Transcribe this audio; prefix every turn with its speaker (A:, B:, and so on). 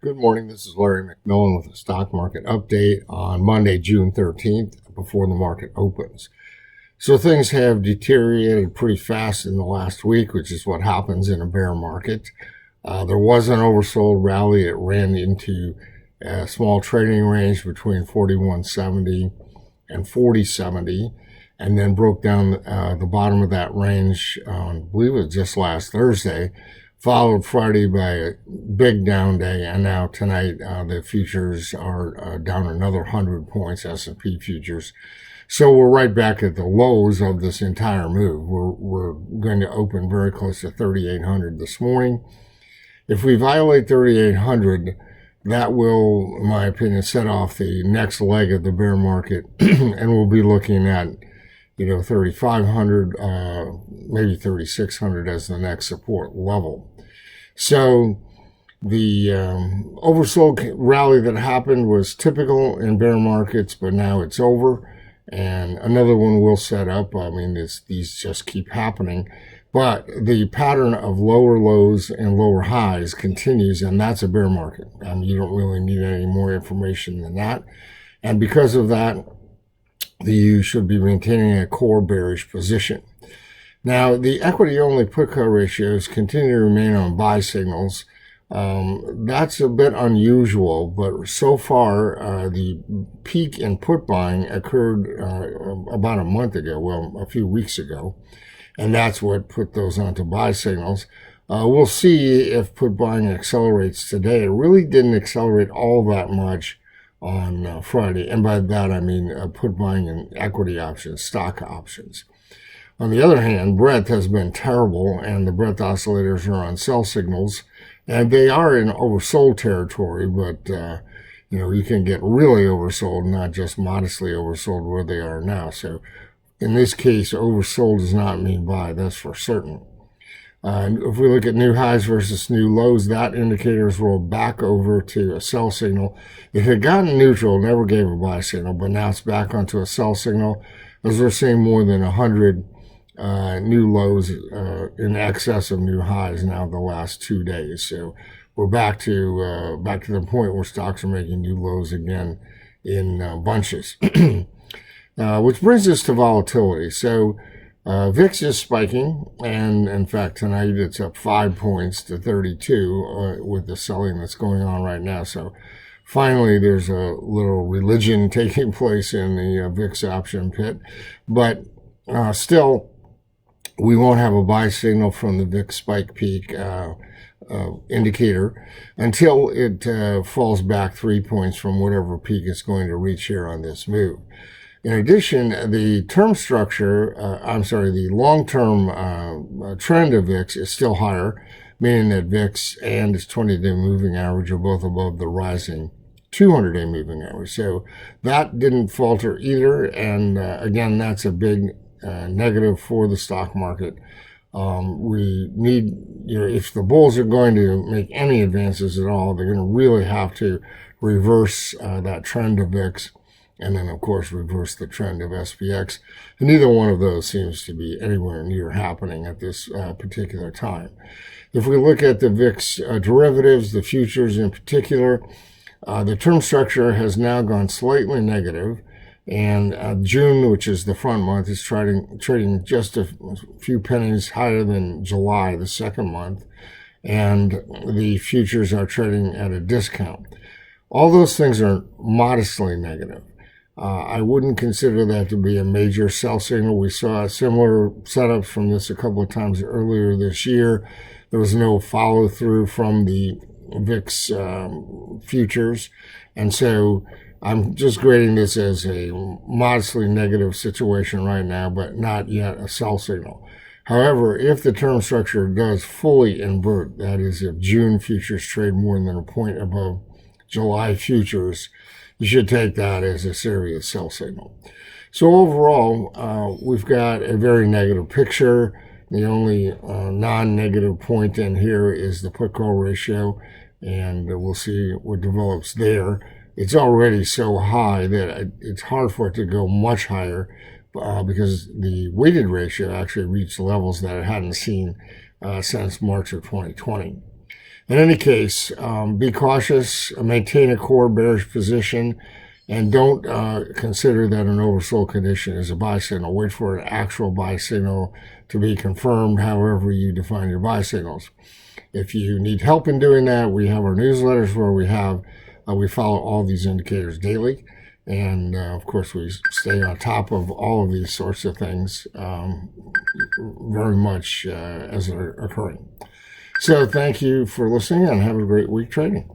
A: Good morning. This is Larry McMillan with a stock market update on Monday, June 13th, before the market opens. So things have deteriorated pretty fast in the last week, which is what happens in a bear market. There was an oversold rally. It ran into a small trading range between 41.70 and 40.70, and then broke down the bottom of that range on, I believe it was just last Thursday, followed Friday by a big down day, and now tonight the futures are down another 100 points, S&P futures. So we're right back at the lows of this entire move. We're going to open very close to 3,800 this morning. If we violate 3,800, that will, in my opinion, set off the next leg of the bear market, and we'll be looking at 3,500, maybe 3,600 as the next support level. So the oversold rally that happened was typical in bear markets, but now it's over, and another one will set up. I mean, these just keep happening, but the pattern of lower lows and lower highs continues, and that's a bear market. I mean, you don't really need any more information than that, and because of that, you should be maintaining a core bearish position. Now, the equity-only put-call ratios continue to remain on buy signals. That's a bit unusual, but so far, the peak in put buying occurred about a month ago, well, a few weeks ago, and that's what put those onto buy signals. We'll see if put buying accelerates today. It really didn't accelerate all that much on Friday, and by that I mean put buying in equity options, stock options. On the other hand, breadth has been terrible, and the breadth oscillators are on sell signals, and they are in oversold territory, but you can get really oversold, not just modestly oversold where they are now. So in this case, oversold does not mean buy, that's for certain. If we look at new highs versus new lows, that indicator is rolled back over to a sell signal. It had gotten neutral, never gave a buy signal, but now it's back onto a sell signal, as we're seeing more than 100 new lows in excess of new highs now the last 2 days. So we're back to the point where stocks are making new lows again in bunches, which brings us to volatility. So VIX is spiking, and in fact tonight it's up 5 points to 32 with the selling that's going on right now. So finally there's a little religion taking place in the VIX option pit, but still we won't have a buy signal from the VIX spike peak indicator until it falls back 3 points from whatever peak it's going to reach here on this move. In addition, the term structure, the long-term trend of VIX is still higher, meaning that VIX and its 20-day moving average are both above the rising 200-day moving average. So that didn't falter either, and again, that's a big negative for the stock market. We need, if the bulls are going to make any advances at all, they're going to really have to reverse that trend of VIX, and then, of course, reverse the trend of SPX. And neither one of those seems to be anywhere near happening at this particular time. If we look at the VIX derivatives, the futures in particular, the term structure has now gone slightly negative, and June, which is the front month, is trading just a few pennies higher than July, the second month, and the futures are trading at a discount. All those things are modestly negative. I wouldn't consider that to be a major sell signal. We saw similar setups from this a couple of times earlier this year. There was no follow through from the VIX futures, and so I'm just grading this as a modestly negative situation right now, but not yet a sell signal. However, if the term structure does fully invert, that is, if June futures trade more than a point above July futures, you should take that as a serious sell signal. So overall, we've got a very negative picture. The only non-negative point in here is the put-call ratio, and we'll see what develops there. It's already so high that it's hard for it to go much higher because the weighted ratio actually reached levels that it hadn't seen since March of 2020. In any case, be cautious, maintain a core bearish position, and don't consider that an oversold condition is a buy signal. Wait for an actual buy signal to be confirmed, however you define your buy signals. If you need help in doing that, we have our newsletters where we follow all these indicators daily. And of course, we stay on top of all of these sorts of things very much as they're occurring. So thank you for listening and have a great week trading.